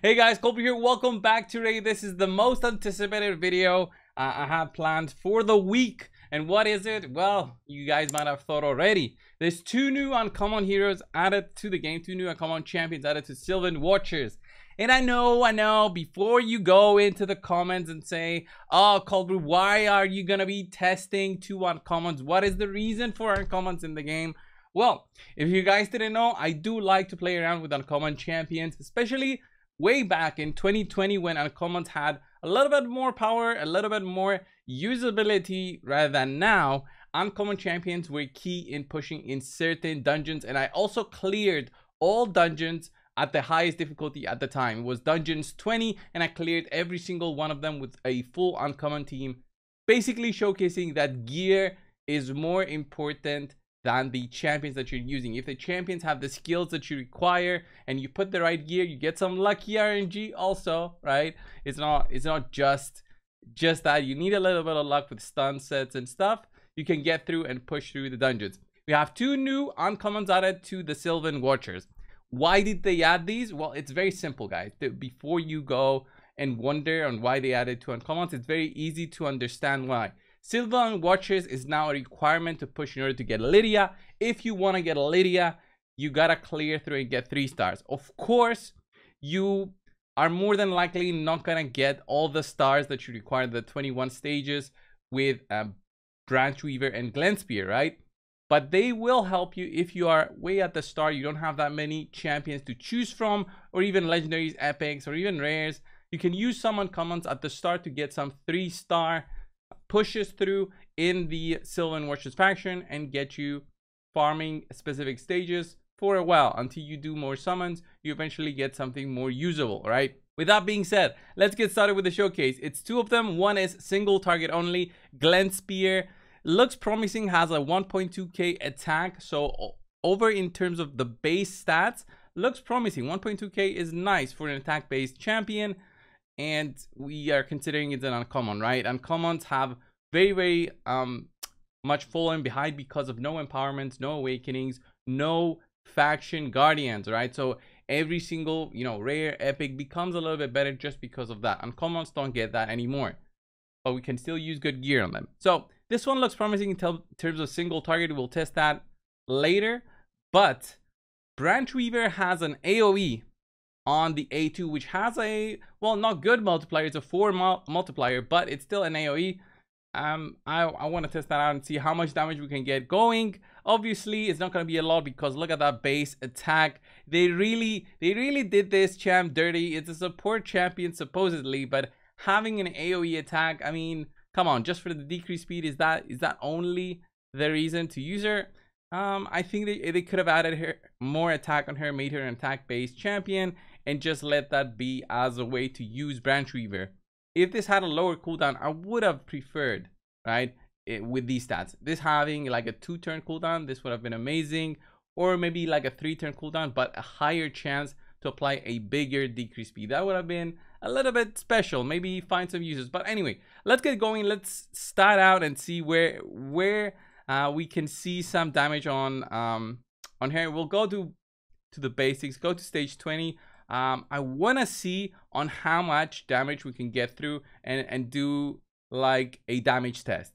Hey guys, coldbrew here. Welcome back today. This is the most anticipated video I have planned for the week. And what is it? Well, you guys might have thought already. There's two new uncommon heroes added to the game, two new uncommon champions added to Sylvan Watchers. And I know, before you go into the comments and say, oh, coldbrew, why are you gonna be testing two uncommons? What is the reason for uncommons in the game? Well, if you guys didn't know, I do like to play around with uncommon champions, especially way back in 2020 when uncommons had a little bit more power, a little bit more usability rather than now. Uncommon champions were key in pushing in certain dungeons, and I also cleared all dungeons at the highest difficulty at the time. It was dungeons 20, and I cleared every single one of them with a full uncommon team, basically showcasing that gear is more important than the champions that you're using. If the champions have the skills that you require and you put the right gear, you get some lucky RNG also, right? It's not just that. You need a little bit of luck with stun sets and stuff. You can get through and push through the dungeons. We have two new uncommons added to the Sylvan Watchers. Why did they add these? Well, it's very simple, guys. Before you go and wonder on why they added two uncommons, it's very easy to understand why. Sylvan Watchers is now a requirement to push in order to get Lydia. If you want to get Lydia, you gotta clear through and get 3 stars. Of course, you are more than likely not gonna get all the stars that you require, the 21 stages with Branch Weaver and Glenspear, right? But they will help you if you are way at the start. You don't have that many champions to choose from, or even legendaries, epics, or even rares. You can use some uncommons at the start to get some 3-star pushes through in the Sylvan Watchers faction and get you farming specific stages for a while until you do more summons. You eventually get something more usable, right? With that being said, let's get started with the showcase. It's 2 of them. One is single target only. Glenspear looks promising, has a 1.2k attack, so over in terms of the base stats, looks promising. 1.2k is nice for an attack based champion. And we are considering it's an uncommon, right? Uncommons have very much fallen behind because of no empowerments, no awakenings, no faction guardians, right? So every single, rare epic becomes a little bit better just because of that. Uncommons don't get that anymore, but we can still use good gear on them. So this one looks promising in terms of single target. We'll test that later. But Branch Weaver has an AoE on the A2, which has a, well, not good multiplier. It's a 4 multiplier, but it's still an AoE. I want to test that out and see how much damage we can get going. Obviously, it's not going to be a lot because look at that base attack. They really did this champ dirty. It's a support champion supposedly, but having an AoE attack, I mean, come on, just for the decreased speed, is that only the reason to use her? I think they could have added her more attack on her, made her an attack based champion, and just let that be as a way to use Branch Weaver. If this had a lower cooldown, I would have preferred, right, with these stats. This having like a 2-turn cooldown, this would have been amazing. Or maybe like a 3-turn cooldown, but a higher chance to apply a bigger decrease speed. That would have been a little bit special. Maybe find some uses. But anyway, let's get going. Let's start out and see where we can see some damage on her. We'll go to the basics, go to stage 20. I want to see on how much damage we can get through and do like a damage test.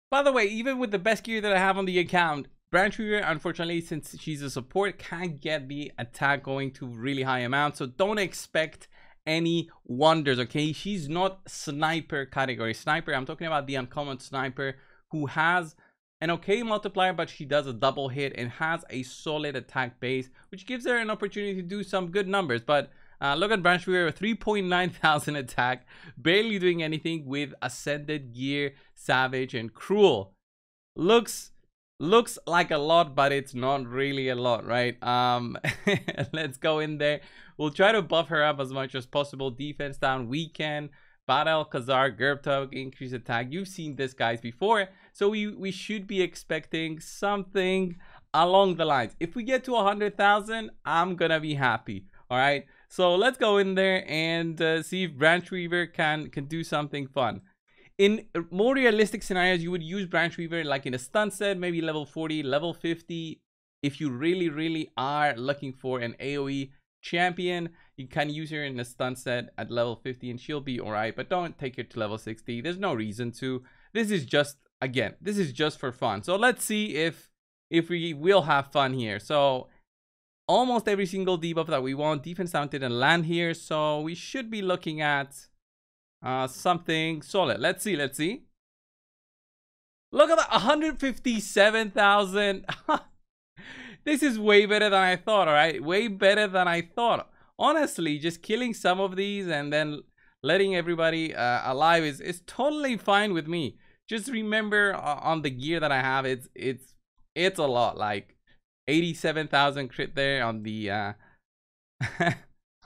By the way, even with the best gear that I have on the account, Branch Weaver, unfortunately, since she's a support, can't get the attack going to really high amounts. So don't expect any wonders, okay? She's not sniper category. Sniper, I'm talking about the uncommon sniper who has an okay multiplier, but she does a double hit and has a solid attack base, which gives her an opportunity to do some good numbers. But look at Branch Weaver, 3.9 thousand attack, barely doing anything with Ascended Gear, Savage, and Cruel. Looks like a lot, but it's not really a lot, right? Let's go in there. We'll try to buff her up as much as possible. Defense down, weaken, Battle, Khazar, Gerbtug, increase attack. You've seen this, guys, before. So we should be expecting something along the lines. If we get to 100,000, I'm gonna be happy. All right. So let's go in there and see if Branch Weaver can do something fun. In more realistic scenarios, you would use Branch Weaver like in a stun set, maybe level 40, level 50. If you really are looking for an AoE champion, You can use her in a stun set at level 50 and she'll be alright, but don't take her to level 60. There's no reason to. This is just, again, this is just for fun. So let's see if we will have fun here. So almost every single debuff that we want, defense down didn't land here. So we should be looking at something solid. Let's see. Look at that, 157,000. This is way better than I thought, all right? Way better than I thought. Honestly, just killing some of these and then letting everybody alive is totally fine with me. Just remember on the gear that I have, it's a lot. Like 87,000 crit there on the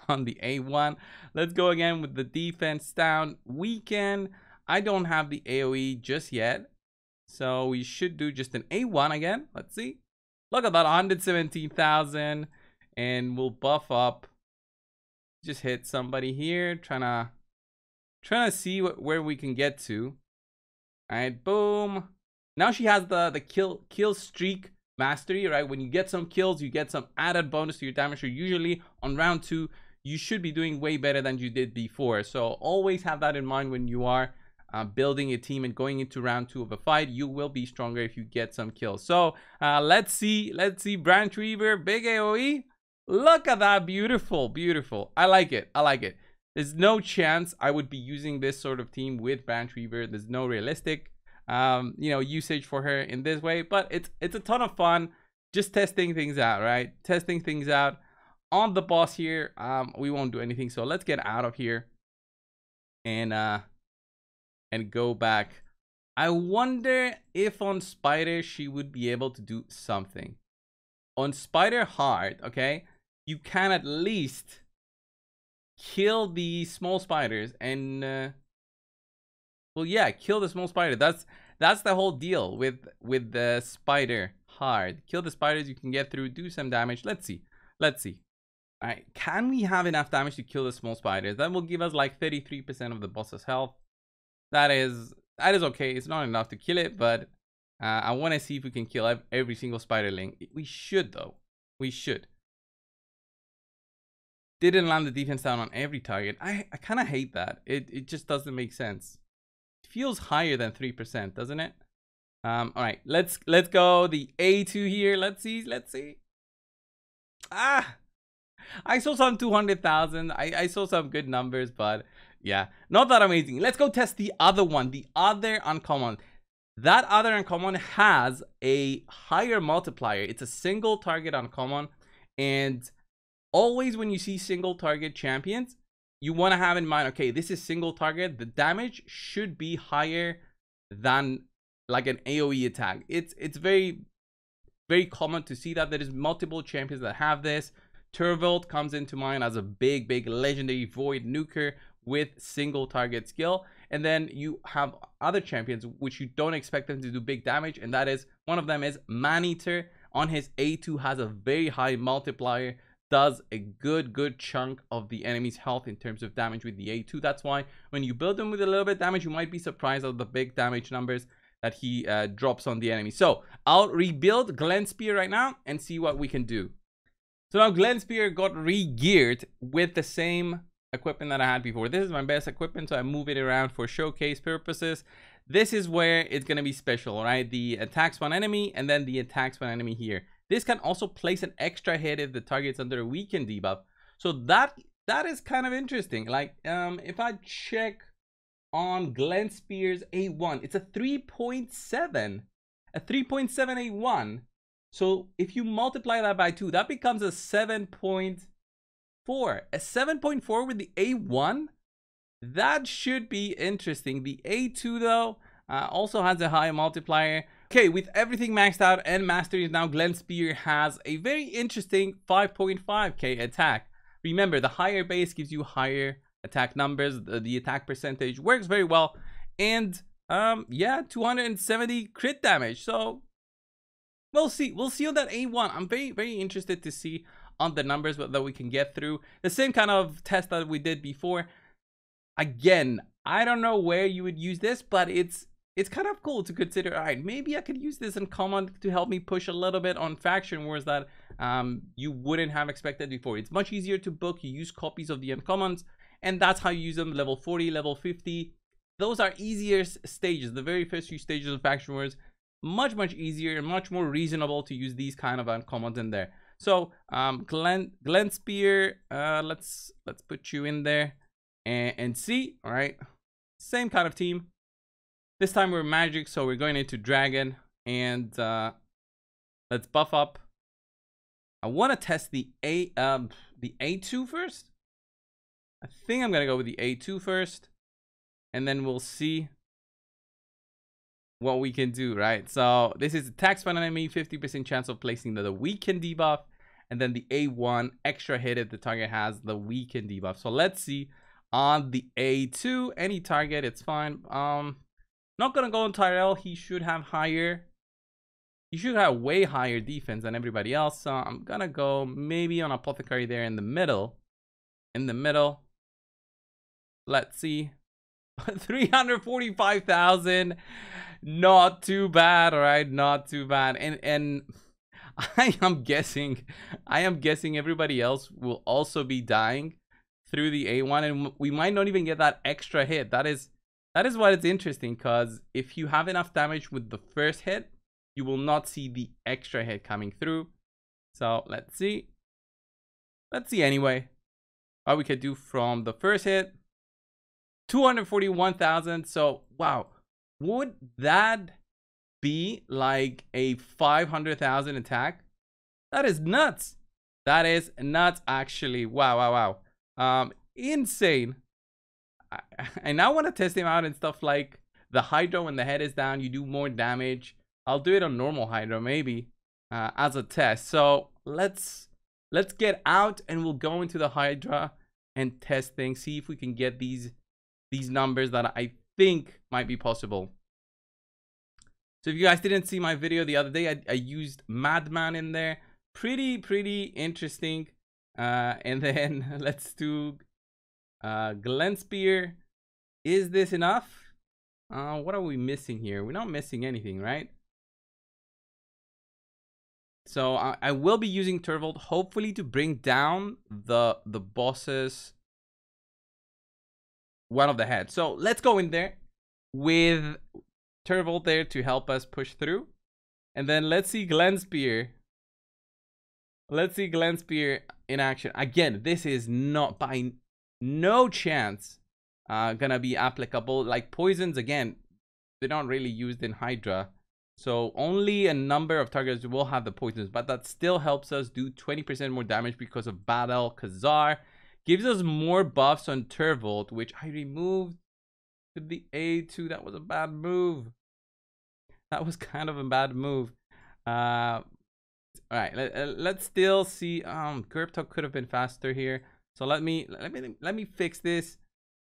on the A1. Let's go again with the defense down. Weekend. I don't have the AoE just yet, so we should do just an A1 again. Let's see. Look at that, 117,000, and we'll buff up. Just hit somebody here, trying to see where we can get to. All right, boom. Now she has the kill streak mastery, right? When you get some kills, you get some added bonus to your damage. So usually on round 2, you should be doing way better than you did before. So always have that in mind when you are building a team and going into round 2 of a fight. You will be stronger if you get some kills. So let's see Branch Weaver, big AoE. Look at that, beautiful. I like it. There's no chance I would be using this sort of team with Branch Weaver. There's no realistic usage for her in this way, but it's a ton of fun just testing things out, right? Testing things out on the boss here. We won't do anything, so let's get out of here and go back. I wonder if on Spider she would be able to do something. On Spider hard, okay, you can at least kill the small spiders and well, yeah, kill the small spider. That's the whole deal with the Spider hard. Kill the spiders you can get through, do some damage. Let's see. All right, can we have enough damage to kill the small spiders? That will give us like 33% of the boss's health. That is okay. It's not enough to kill it, but I want to see if we can kill every single spiderling. We should, though. We should. Didn't land the defense down on every target. I kind of hate that. It just doesn't make sense. It feels higher than 3%, doesn't it? All right, let's go the A2 here. Let's see. I saw some 200,000. I saw some good numbers, but yeah, not that amazing. Let's go test the other one, the other uncommon. That other uncommon has a higher multiplier. It's a single target uncommon, and always when you see single target champions, you want to have in mind, okay, this is single target. The damage should be higher than like an AoE attack. It's very, very common to see that there is multiple champions that have this. Turvold comes into mind as a big legendary void nuker with single target skill, and then you have other champions which you don't expect them to do big damage, and that is one of them is Maneater. On his A2 has a very high multiplier, does a good chunk of the enemy's health in terms of damage with the A2. That's why when you build him with a little bit damage, you might be surprised at the big damage numbers that he drops on the enemy. So I'll rebuild Glen Spear right now and see what we can do. So now Glen Spear got re-geared with the same equipment that I had before. This is my best equipment, so I move it around for showcase purposes. This is where it's going to be special, right? The attacks one enemy and then the attacks one enemy here. This can also place an extra hit if the target's under a weakened debuff. So that is kind of interesting. Like if I check on Glen Spear's A1, it's a 3.7. A 3.7 A1. So if you multiply that by 2, that becomes a 7.4. A 7.4 with the A1? That should be interesting. The A2 though also has a high multiplier. Okay, with everything maxed out and masteries now, Glen Spear has a very interesting 5.5k attack. Remember, the higher base gives you higher attack numbers. The attack percentage works very well. And yeah, 270 crit damage. So we'll see on that A1. I'm very interested to see on the numbers that we can get through. The same kind of test that we did before. Again, I don't know where you would use this, but it's it's kind of cool to consider, all right, maybe I could use this uncommon to help me push a little bit on faction wars that you wouldn't have expected before. It's much easier to book. You use copies of the uncommons, and that's how you use them. Level 40, level 50. Those are easier stages. The very first few stages of faction wars, much easier and much more reasonable to use these kind of uncommons in there. So Glen Spear, let's put you in there and see. All right, same kind of team. This time we're magic, so we're going into dragon, and let's buff up. I want to test the A2 first. I think I'm gonna go with the A2 first, and then we'll see what we can do, right? So this is attacks by an enemy, 50% chance of placing the weaken debuff, and then the A1 extra hit if the target has the weaken debuff. So let's see on the A2, any target, it's fine. Not gonna go on Tyrell. He should have way higher defense than everybody else. So I'm gonna go maybe on Apothecary there in the middle. Let's see. 345,000. Not too bad, all right? Not too bad. And I am guessing everybody else will also be dying through the A1, and we might not even get that extra hit. That is what is interesting, because if you have enough damage with the first hit, you will not see the extra hit coming through. So let's see anyway what we could do from the first hit. 241,000. So wow, would that be like a 500,000 attack? That is nuts. That is nuts, actually. Wow. Insane. I now want to test him out and stuff like the Hydro. When the head is down, you do more damage. I'll do it on normal Hydro maybe as a test. So let's get out, and we'll go into the Hydra and test things, see if we can get these numbers that I think might be possible. So if you guys didn't see my video the other day, I used Madman in there. Pretty interesting. And then let's do Glen Spear. Is this enough? What are we missing here? We're not missing anything, right? So I will be using Turvold, hopefully to bring down the boss's one of the heads. So let's go in there with Turvold there to help us push through. And then let's see Glen Spear. Let's see Glen Spear in action. Again, this is not by no chance gonna be applicable. Like poisons, again, they're not really used in Hydra. So only a number of targets will have the poisons, but that still helps us do 20% more damage because of Battle Khazar. Gives us more buffs on Turvold, which I removed with the A2. That was a bad move. That was kind of a bad move. All right, let's still see. Gerptok could have been faster here. So let me fix this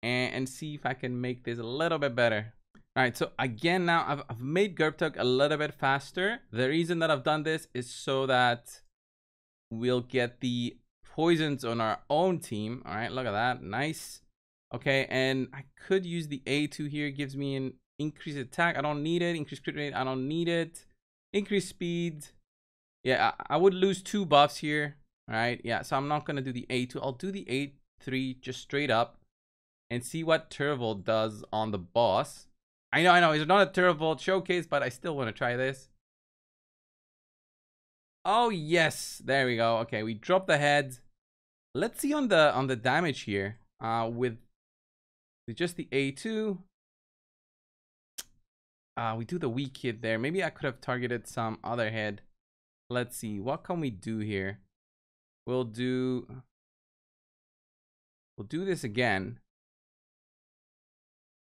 and see if I can make this a little bit better. All right, so again, now I've made Gerptok a little bit faster. The reason that I've done this is so that we'll get the poisons on our own team. All right, look at that. Nice. Okay, and I could use the A2 here. It gives me an increased attack. I don't need it. Increased crit rate. I don't need it. Increased speed. Yeah, I would lose 2 buffs here. All right, yeah, so I'm not going to do the A2. I'll do the A3 just straight up and see what Turvold does on the boss. I know, it's not a Turvold showcase, but I still want to try this. Oh, yes, there we go. Okay, we dropped the head. Let's see on the damage here with just the A2. We do the weak hit there. Maybe I could have targeted some other head. Let's see, what can we do here? We'll do this again.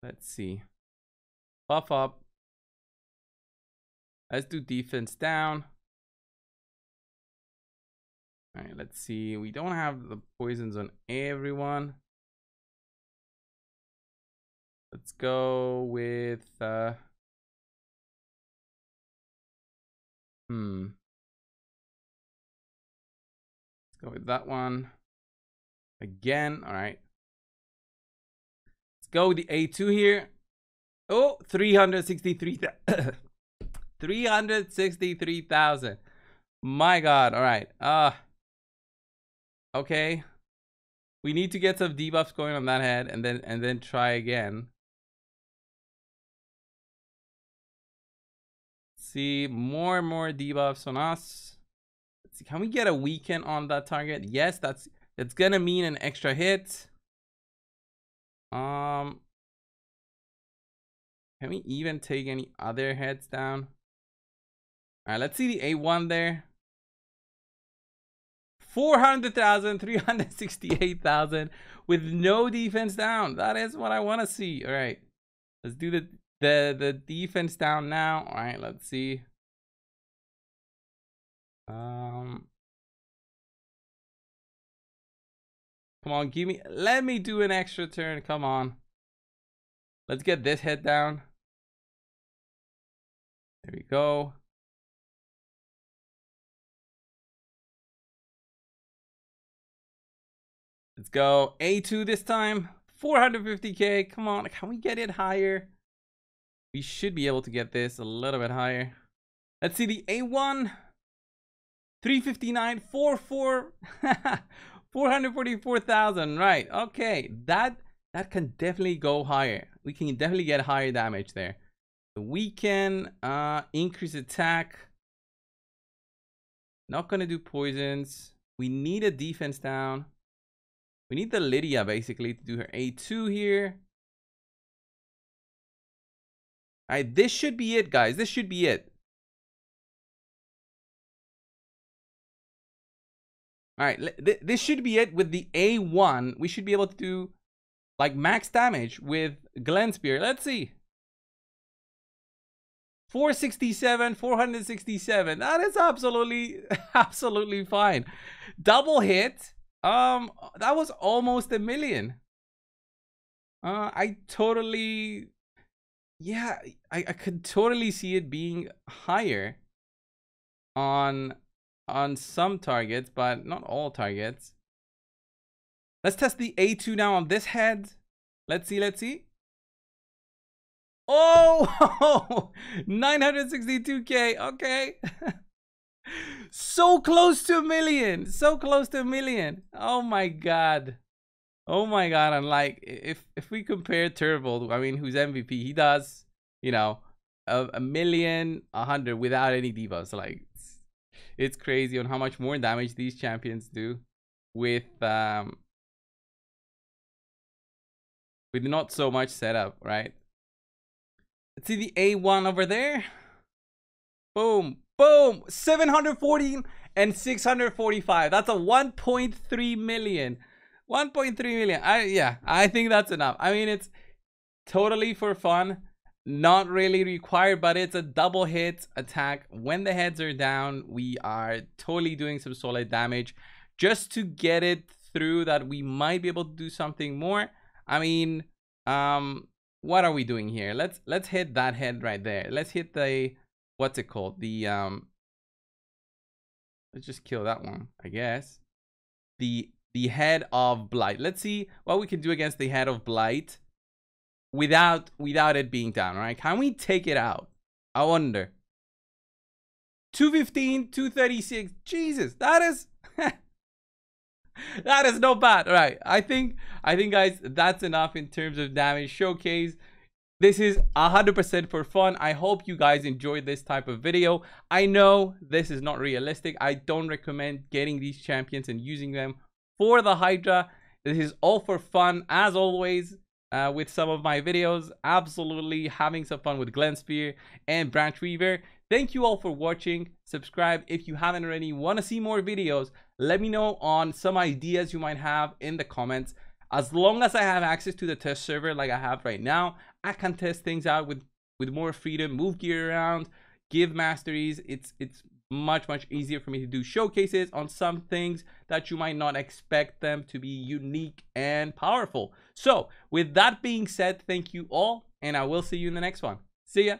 Let's see. Buff up. Let's do defense down. All right, let's see. We don't have the poisons on everyone. Let's go with let's go with that one again. All right, let's go with the A2 here. Oh, 363,000. 363,000. My God. All right. Okay. We need to get some debuffs going on that head and then try again. See, more and more debuffs on us. Let's see, can we get a weaken on that target? Yes, that's gonna mean an extra hit. Can we even take any other heads down? All right, let's see the A1 there. 400,000, 368,000 with no defense down. That is what I want to see. All right, let's do the defense down now. All right, let's see. Come on, let me do an extra turn. Come on. Let's get this head down. There we go. Let's go A2 this time. 450k. Come on, can we get it higher? We should be able to get this a little bit higher. Let's see the A1. 359, 444,000. Right. Okay. That can definitely go higher. We can definitely get higher damage there. We can increase attack. Not gonna do poisons. We need a defense down. We need the Lydia basically to do her A2 here. All right, this should be it, guys. This should be it. All right, this should be it with the A1. We should be able to do like max damage with Glen Spear. Let's see. 467, 467. That is absolutely fine. Double hit. That was almost a million. I totally, yeah, I could totally see it being higher on some targets, but not all targets. Let's test the A2 now on this head. Let's see. Oh, 962k. Okay. So close to a million. So close to a million. Oh my God. Oh my God. And like, if we compare Turbo, I mean, who's MVP, he does, you know, a million, 100 without any debuffs. Like, it's crazy on how much more damage these champions do with not so much setup, right? Let's see the A1 over there. Boom, boom, 714 and 645. That's a 1.3 million. 1.3 million. I think that's enough. I mean, it's totally for fun. Not really required, but it's a double hit attack. When the heads are down, we are totally doing some solid damage just to get it through that we might be able to do something more. I mean, what are we doing here? Let's hit that head right there. Let's hit the, what's it called? The let's just kill that one, I guess. The head of Blight. Let's see what we can do against the head of Blight without it being down, right? Can we take it out? I wonder. 215, 236. Jesus, that is that is not bad, right? I think guys, that's enough in terms of damage showcase. This is 100% for fun. I hope you guys enjoyed this type of video. I know this is not realistic. I don't recommend getting these champions and using them for the Hydra. This is all for fun, as always. With some of my videos, absolutely having some fun with Glen Spear and Branch Weaver. Thank you all for watching. Subscribe if you haven't already. Want to see more videos? Let me know on some ideas you might have in the comments. As long as I have access to the test server like I have right now, I can test things out with more freedom, move gear around, give masteries. It's much easier for me to do showcases on some things that you might not expect them to be unique and powerful. So with that being said, thank you all, and I will see you in the next one. See ya.